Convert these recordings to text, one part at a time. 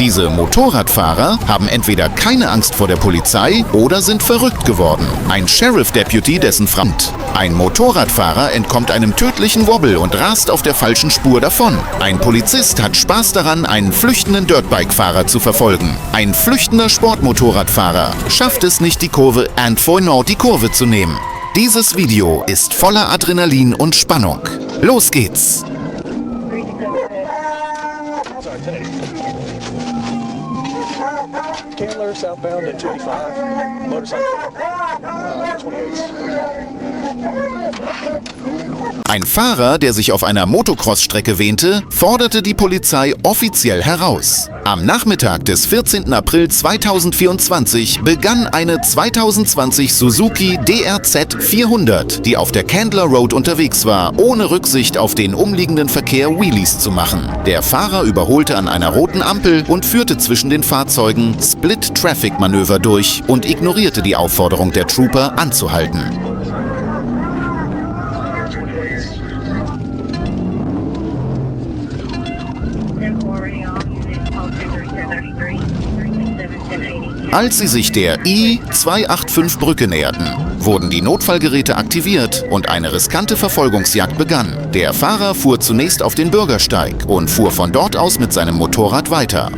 Diese Motorradfahrer haben entweder keine Angst vor der Polizei oder sind verrückt geworden. Ein Sheriff-Deputy, dessen Front. Ein Motorradfahrer entkommt einem tödlichen Wobble und rast auf der falschen Spur davon. Ein Polizist hat Spaß daran, einen flüchtenden Dirtbike-Fahrer zu verfolgen. Ein flüchtender Sportmotorradfahrer schafft es nicht, die Kurve Antfoynord die Kurve zu nehmen. Dieses Video ist voller Adrenalin und Spannung. Los geht's! Candler, southbound at 285, motorcycle, 28. Ein Fahrer, der sich auf einer Motocross-Strecke wähnte, forderte die Polizei offiziell heraus. Am Nachmittag des 14. April 2024 begann eine 2020 Suzuki DRZ 400, die auf der Candler Road unterwegs war, ohne Rücksicht auf den umliegenden Verkehr Wheelies zu machen. Der Fahrer überholte an einer roten Ampel und führte zwischen den Fahrzeugen Split-Traffic-Manöver durch und ignorierte die Aufforderung der Trooper anzuhalten. Als sie sich der I-285-Brücke näherten, wurden die Notfallgeräte aktiviert und eine riskante Verfolgungsjagd begann. Der Fahrer fuhr zunächst auf den Bürgersteig und fuhr von dort aus mit seinem Motorrad weiter.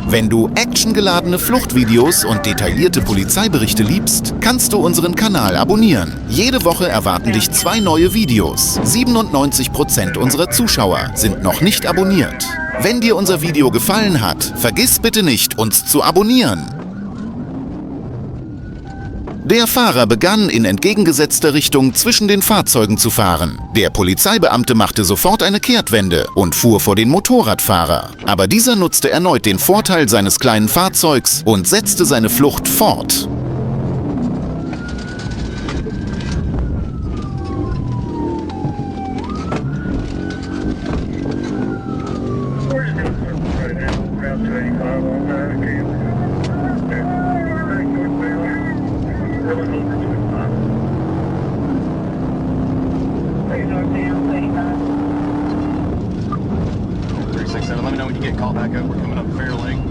Wenn du actiongeladene Fluchtvideos und detaillierte Polizeiberichte liebst, kannst du unseren Kanal abonnieren. Jede Woche erwarten dich 2 neue Videos. 97% unserer Zuschauer sind noch nicht abonniert. Wenn dir unser Video gefallen hat, vergiss bitte nicht, uns zu abonnieren. Der Fahrer begann in entgegengesetzter Richtung zwischen den Fahrzeugen zu fahren. Der Polizeibeamte machte sofort eine Kehrtwende und fuhr vor den Motorradfahrer. Aber dieser nutzte erneut den Vorteil seines kleinen Fahrzeugs und setzte seine Flucht fort.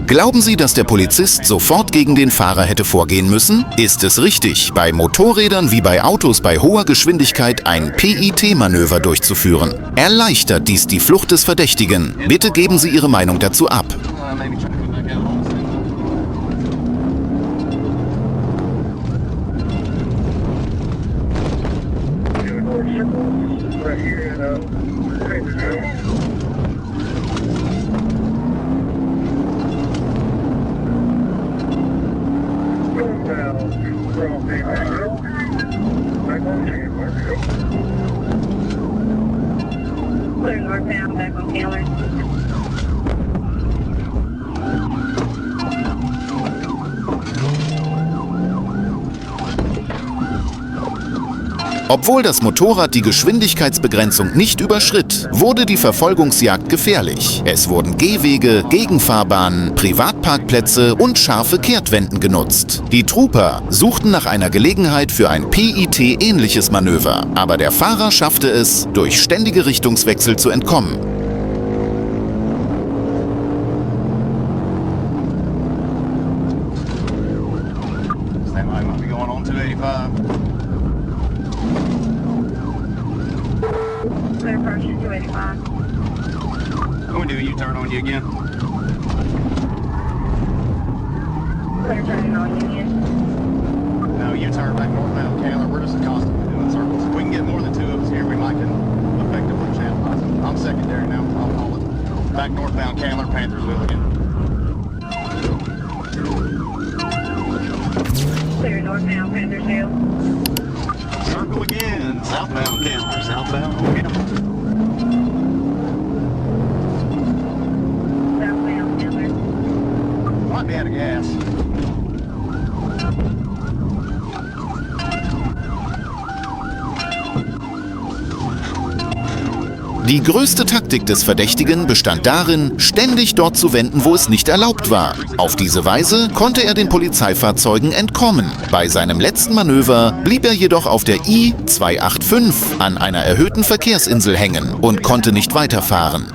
Glauben Sie, dass der Polizist sofort gegen den Fahrer hätte vorgehen müssen? Ist es richtig, bei Motorrädern wie bei Autos bei hoher Geschwindigkeit ein PIT-Manöver durchzuführen? Erleichtert dies die Flucht des Verdächtigen? Bitte geben Sie Ihre Meinung dazu ab. Clear northbound, back on Candler. Obwohl das Motorrad die Geschwindigkeitsbegrenzung nicht überschritt, wurde die Verfolgungsjagd gefährlich. Es wurden Gehwege, Gegenfahrbahnen, Privatparkplätze und scharfe Kehrtwenden genutzt. Die Trooper suchten nach einer Gelegenheit für ein PIT-ähnliches Manöver, aber der Fahrer schaffte es, durch ständige Richtungswechsel zu entkommen. Clear approaching 285. I'm gonna do a U-turn on you again. Clear turning on Union. No, U-turn back northbound Candler. We're just constantly doing circles. If we can get more than 2 of us here, we might can effectively channelize them. I'm secondary now. I'll call it. Back northbound Candler, Panthersville again. Clear northbound Panthersville. Circle again. Southbound Candler. Southbound Candler. Southbound Candler. Might be out of gas. Die größte Taktik des Verdächtigen bestand darin, ständig dort zu wenden, wo es nicht erlaubt war. Auf diese Weise konnte er den Polizeifahrzeugen entkommen. Bei seinem letzten Manöver blieb er jedoch auf der I-285 an einer erhöhten Verkehrsinsel hängen und konnte nicht weiterfahren.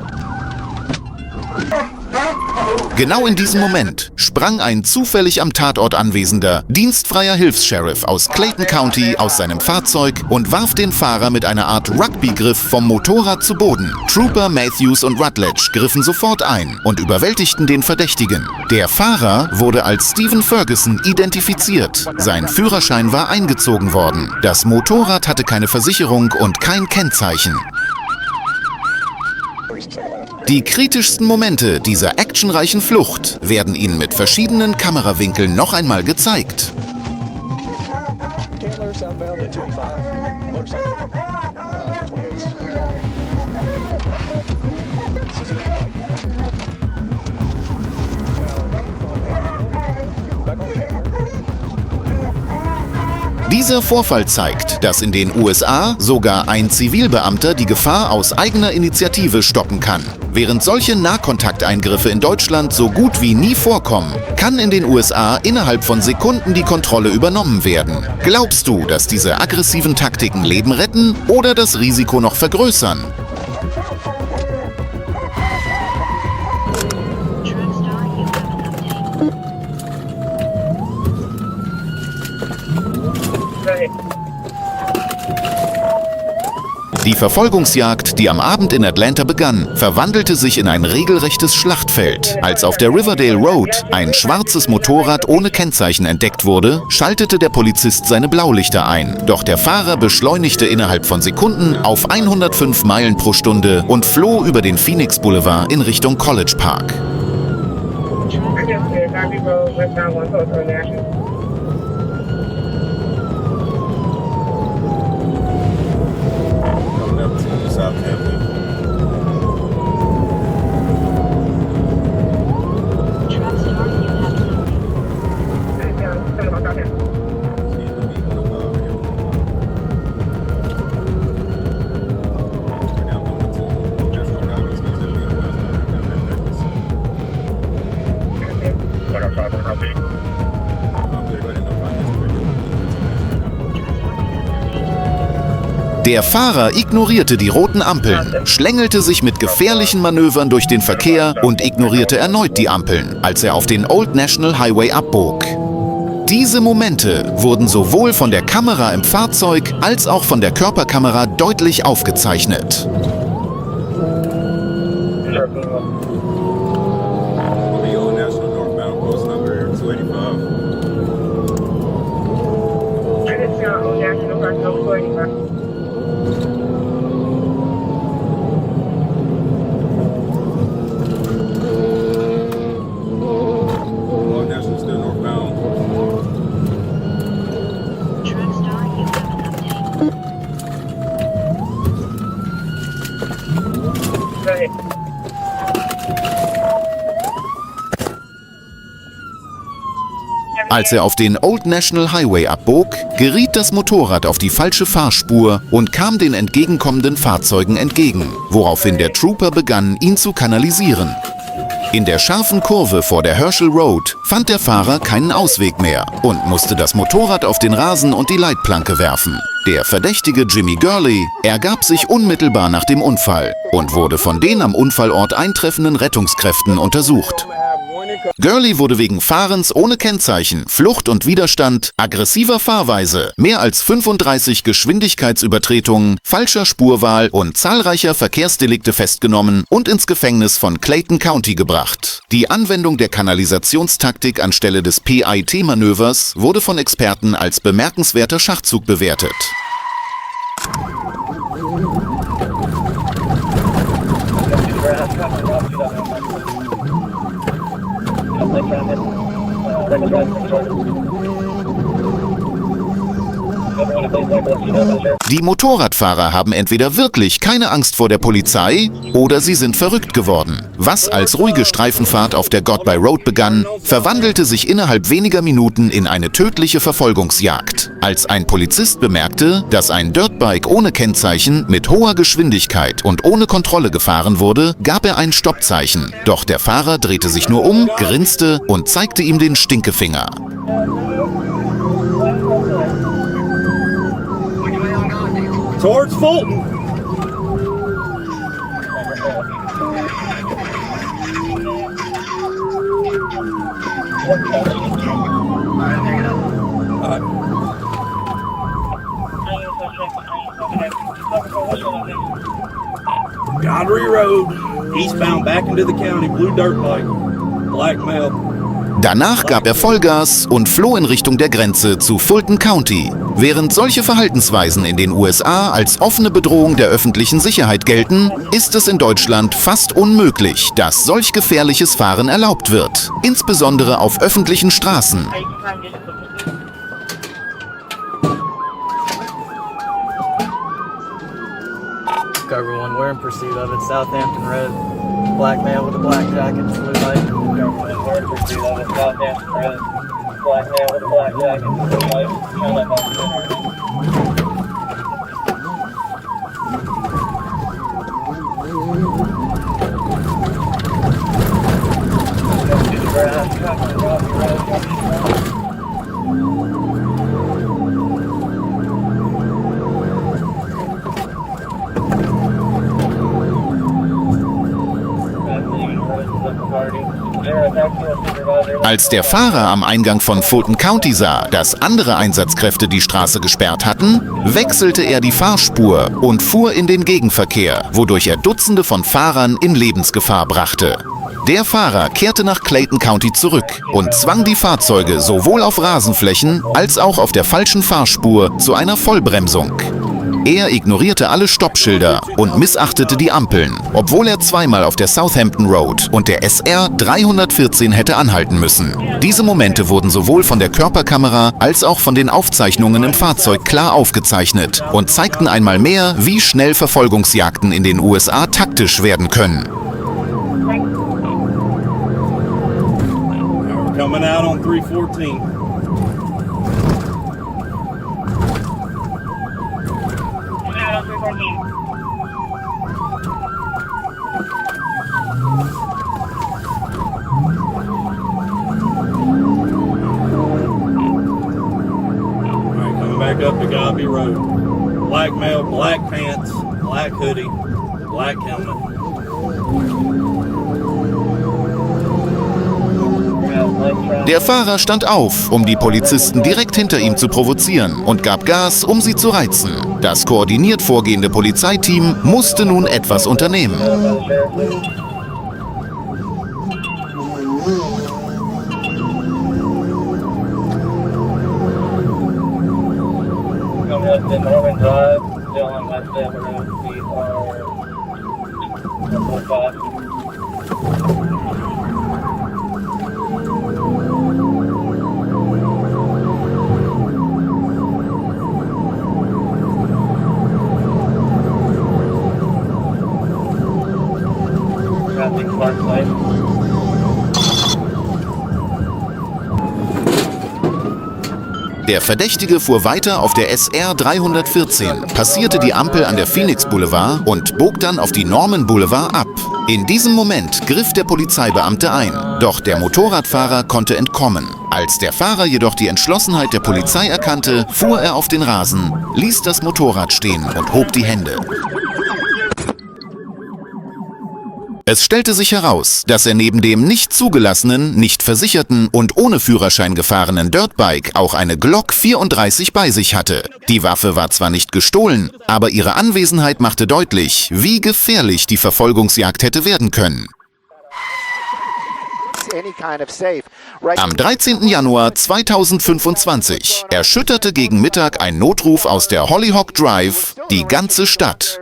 Genau in diesem Moment sprang ein zufällig am Tatort anwesender, dienstfreier Hilfs-Sheriff aus Clayton County aus seinem Fahrzeug und warf den Fahrer mit einer Art Rugby-Griff vom Motorrad zu Boden. Trooper Matthews und Rutledge griffen sofort ein und überwältigten den Verdächtigen. Der Fahrer wurde als Stephen Ferguson identifiziert. Sein Führerschein war eingezogen worden. Das Motorrad hatte keine Versicherung und kein Kennzeichen. Die kritischsten Momente dieser actionreichen Flucht werden Ihnen mit verschiedenen Kamerawinkeln noch einmal gezeigt. Candler southbound at 285. Motorcycle. 28. Back on camera. Dieser Vorfall zeigt, dass in den USA sogar ein Zivilbeamter die Gefahr aus eigener Initiative stoppen kann. Während solche Nahkontakteingriffe in Deutschland so gut wie nie vorkommen, kann in den USA innerhalb von Sekunden die Kontrolle übernommen werden. Glaubst du, dass diese aggressiven Taktiken Leben retten oder das Risiko noch vergrößern? Die Verfolgungsjagd, die am Abend in Atlanta begann, verwandelte sich in ein regelrechtes Schlachtfeld. Als auf der Riverdale Road ein schwarzes Motorrad ohne Kennzeichen entdeckt wurde, schaltete der Polizist seine Blaulichter ein. Doch der Fahrer beschleunigte innerhalb von Sekunden auf 105 Meilen pro Stunde und floh über den Phoenix Boulevard in Richtung College Park. Der Fahrer ignorierte die roten Ampeln, schlängelte sich mit gefährlichen Manövern durch den Verkehr und ignorierte erneut die Ampeln, als er auf den Old National Highway abbog. Diese Momente wurden sowohl von der Kamera im Fahrzeug als auch von der Körperkamera deutlich aufgezeichnet. Als er auf den Old National Highway abbog, geriet das Motorrad auf die falsche Fahrspur und kam den entgegenkommenden Fahrzeugen entgegen, woraufhin der Trooper begann, ihn zu kanalisieren. In der scharfen Kurve vor der Herschel Road fand der Fahrer keinen Ausweg mehr und musste das Motorrad auf den Rasen und die Leitplanke werfen. Der Verdächtige Jimmy Gurley ergab sich unmittelbar nach dem Unfall und wurde von den am Unfallort eintreffenden Rettungskräften untersucht. Gurley wurde wegen Fahrens ohne Kennzeichen, Flucht und Widerstand, aggressiver Fahrweise, mehr als 35 Geschwindigkeitsübertretungen, falscher Spurwahl und zahlreicher Verkehrsdelikte festgenommen und ins Gefängnis von Clayton County gebracht. Die Anwendung der Kanalisationstaktik anstelle des PIT-Manövers wurde von Experten als bemerkenswerter Schachzug bewertet. Die Motorradfahrer haben entweder wirklich keine Angst vor der Polizei oder sie sind verrückt geworden. Was als ruhige Streifenfahrt auf der Godby Road begann, verwandelte sich innerhalb weniger Minuten in eine tödliche Verfolgungsjagd. Als ein Polizist bemerkte, dass ein Dirtbike ohne Kennzeichen mit hoher Geschwindigkeit und ohne Kontrolle gefahren wurde, gab er ein Stoppzeichen. Doch der Fahrer drehte sich nur um, grinste und zeigte ihm den Stinkefinger. Towards Fulton. Godry Road, eastbound back into the county, blue dirt bike, black male. Danach gab er Vollgas und floh in Richtung der Grenze zu Fulton County. Während solche Verhaltensweisen in den USA als offene Bedrohung der öffentlichen Sicherheit gelten, ist es in Deutschland fast unmöglich, dass solch gefährliches Fahren erlaubt wird. Insbesondere auf öffentlichen Straßen. Discovery 1, we're in pursuit of it, Southampton Road. Black male with a black jacket, blue light. Discovery 1, we're in pursuit of it, Southampton Road. Black male with a black jacket, blue light. Turn left on center. Als der Fahrer am Eingang von Fulton County sah, dass andere Einsatzkräfte die Straße gesperrt hatten, wechselte er die Fahrspur und fuhr in den Gegenverkehr, wodurch er Dutzende von Fahrern in Lebensgefahr brachte. Der Fahrer kehrte nach Clayton County zurück und zwang die Fahrzeuge sowohl auf Rasenflächen als auch auf der falschen Fahrspur zu einer Vollbremsung. Er ignorierte alle Stoppschilder und missachtete die Ampeln, obwohl er zweimal auf der Southampton Road und der SR 314 hätte anhalten müssen. Diese Momente wurden sowohl von der Körperkamera als auch von den Aufzeichnungen im Fahrzeug klar aufgezeichnet und zeigten einmal mehr, wie schnell Verfolgungsjagden in den USA taktisch werden können. Coming out on 314. Alright, coming back up to Godby Road. Black male, black pants, black hoodie, black helmet. Der Fahrer stand auf, um die Polizisten direkt hinter ihm zu provozieren und gab Gas, um sie zu reizen. Das koordiniert vorgehende Polizeiteam musste nun etwas unternehmen. Der Verdächtige fuhr weiter auf der SR 314, passierte die Ampel an der Phoenix Boulevard und bog dann auf die Norman Boulevard ab. In diesem Moment griff der Polizeibeamte ein, doch der Motorradfahrer konnte entkommen. Als der Fahrer jedoch die Entschlossenheit der Polizei erkannte, fuhr er auf den Rasen, ließ das Motorrad stehen und hob die Hände. Es stellte sich heraus, dass er neben dem nicht zugelassenen, nicht versicherten und ohne Führerschein gefahrenen Dirtbike auch eine Glock 34 bei sich hatte. Die Waffe war zwar nicht gestohlen, aber ihre Anwesenheit machte deutlich, wie gefährlich die Verfolgungsjagd hätte werden können. Am 13. Januar 2025 erschütterte gegen Mittag ein Notruf aus der Hollyhock Drive die ganze Stadt.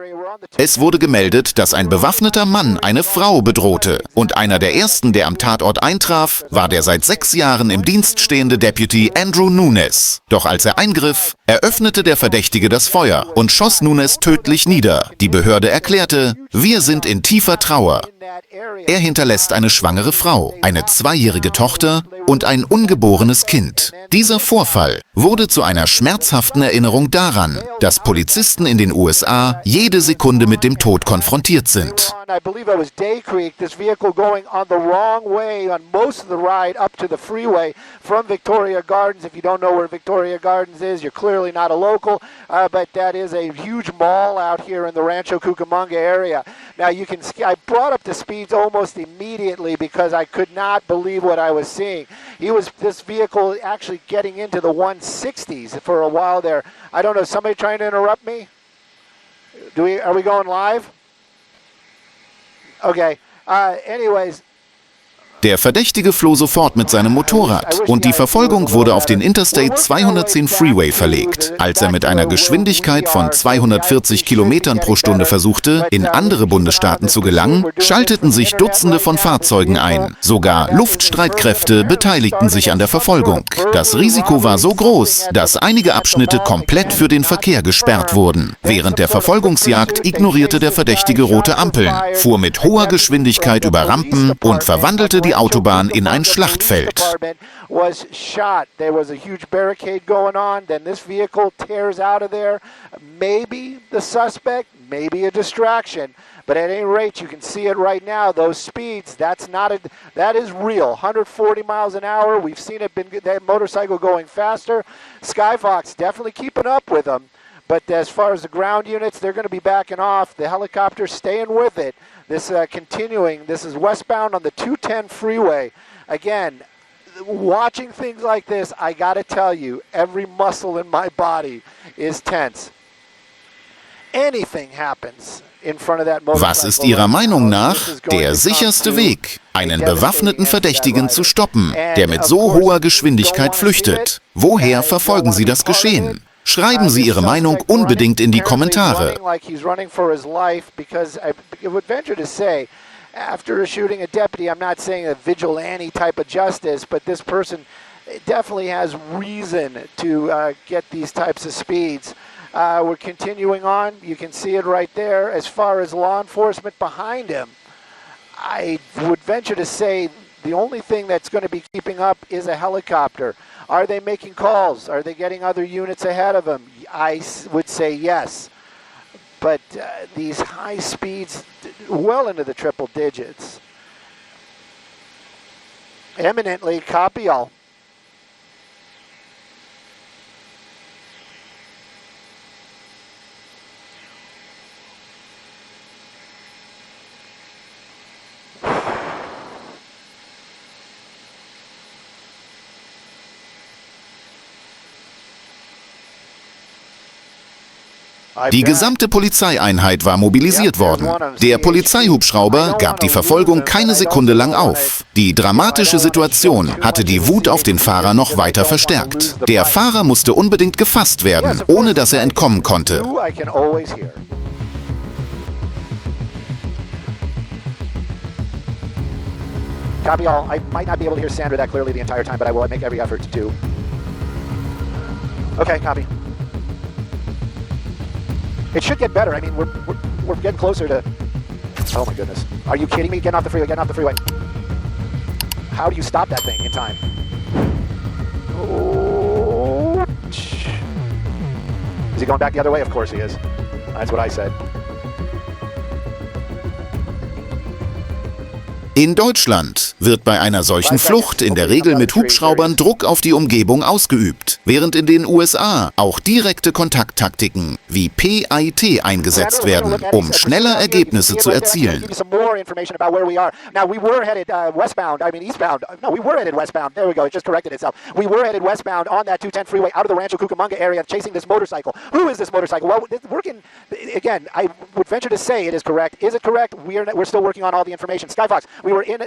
Es wurde gemeldet, dass ein bewaffneter Mann eine Frau bedrohte und einer der ersten, der am Tatort eintraf, war der seit 6 Jahren im Dienst stehende Deputy Andrew Nunes. Doch als er eingriff, eröffnete der Verdächtige das Feuer und schoss Nunes tödlich nieder. Die Behörde erklärte, Wir sind in tiefer Trauer. Er hinterlässt eine schwangere Frau, eine 2-jährige Tochter und ein ungeborenes Kind. Dieser Vorfall wurde zu einer schmerzhaften Erinnerung daran, dass Polizisten in den USA jede Sekunde mit dem Tod konfrontiert sind. I believe it was Day Creek, this vehicle going on the wrong way on most of the ride up to the freeway from Victoria Gardens. If you don't know where Victoria Gardens is, you're clearly not a local, but that is a huge mall out here in the Rancho Cucamonga area. Now you can see, I brought up the speeds almost immediately because I could not believe what I was seeing. This vehicle actually getting into the 160s for a while there. I don't know, somebody trying to interrupt me? Are we going live? Okay. Anyways. Der Verdächtige floh sofort mit seinem Motorrad und die Verfolgung wurde auf den Interstate 210 Freeway verlegt. Als er mit einer Geschwindigkeit von 240 Kilometern pro Stunde versuchte, in andere Bundesstaaten zu gelangen, schalteten sich Dutzende von Fahrzeugen ein. Sogar Luftstreitkräfte beteiligten sich an der Verfolgung. Das Risiko war so groß, dass einige Abschnitte komplett für den Verkehr gesperrt wurden. Während der Verfolgungsjagd ignorierte der Verdächtige rote Ampeln, fuhr mit hoher Geschwindigkeit über Rampen und verwandelte die Autobahn in ein Schlachtfeld. Was shot. There was a huge barricade going on. Then this vehicle tears out of there. Maybe the suspect, maybe a distraction. But at any rate, you can see it right now. Those speeds, that is real. 140 miles an hour. We've seen it, that motorcycle going faster. Skyfox definitely keeping up with them. But as far as the ground units, they're going to be backing off. The helicopter's staying with it. This continuing. This is westbound on the 210 freeway. Again, watching things like this, I got to tell you, every muscle in my body is tense. Anything happens in front of that motorcycle. Was ist Ihrer Meinung nach der sicherste Weg, einen bewaffneten Verdächtigen zu stoppen, der mit so hoher Geschwindigkeit flüchtet? Woher verfolgen Sie das Geschehen? Schreiben Sie Ihre Meinung unbedingt in die Kommentare. After shooting a deputy, I'm not saying a vigilante type of justice, but this person definitely has reason to get these types of speeds. We're continuing on. You can see it right there. As far as law enforcement behind him, I would venture to say the only thing that's going to be keeping up is a helicopter. Are they making calls? Are they getting other units ahead of them? I would say yes. But these high speeds, well into the triple digits. Eminently, copy all. Die gesamte Polizeieinheit war mobilisiert worden. Der Polizeihubschrauber gab die Verfolgung keine Sekunde lang auf. Die dramatische Situation hatte die Wut auf den Fahrer noch weiter verstärkt. Der Fahrer musste unbedingt gefasst werden, ohne dass er entkommen konnte. Copy all. I might not be able to hear Sandra that clearly the entire time, but I will make every effort to. Okay, copy. It should get better. I mean, we're getting closer to. Oh my goodness! Are you kidding me? Getting off the freeway. Getting off the freeway. How do you stop that thing in time? Oh. Is he going back the other way? Of course he is. That's what I said. In Deutschland wird bei einer solchen Flucht in der Regel mit Hubschraubern Druck auf die Umgebung ausgeübt, während in den USA auch direkte Kontakttaktiken wie PIT eingesetzt werden, um schneller Ergebnisse zu erzielen. Again, I would venture to say it is correct. Is it correct? We're still working on all the information. Skyfox, we were in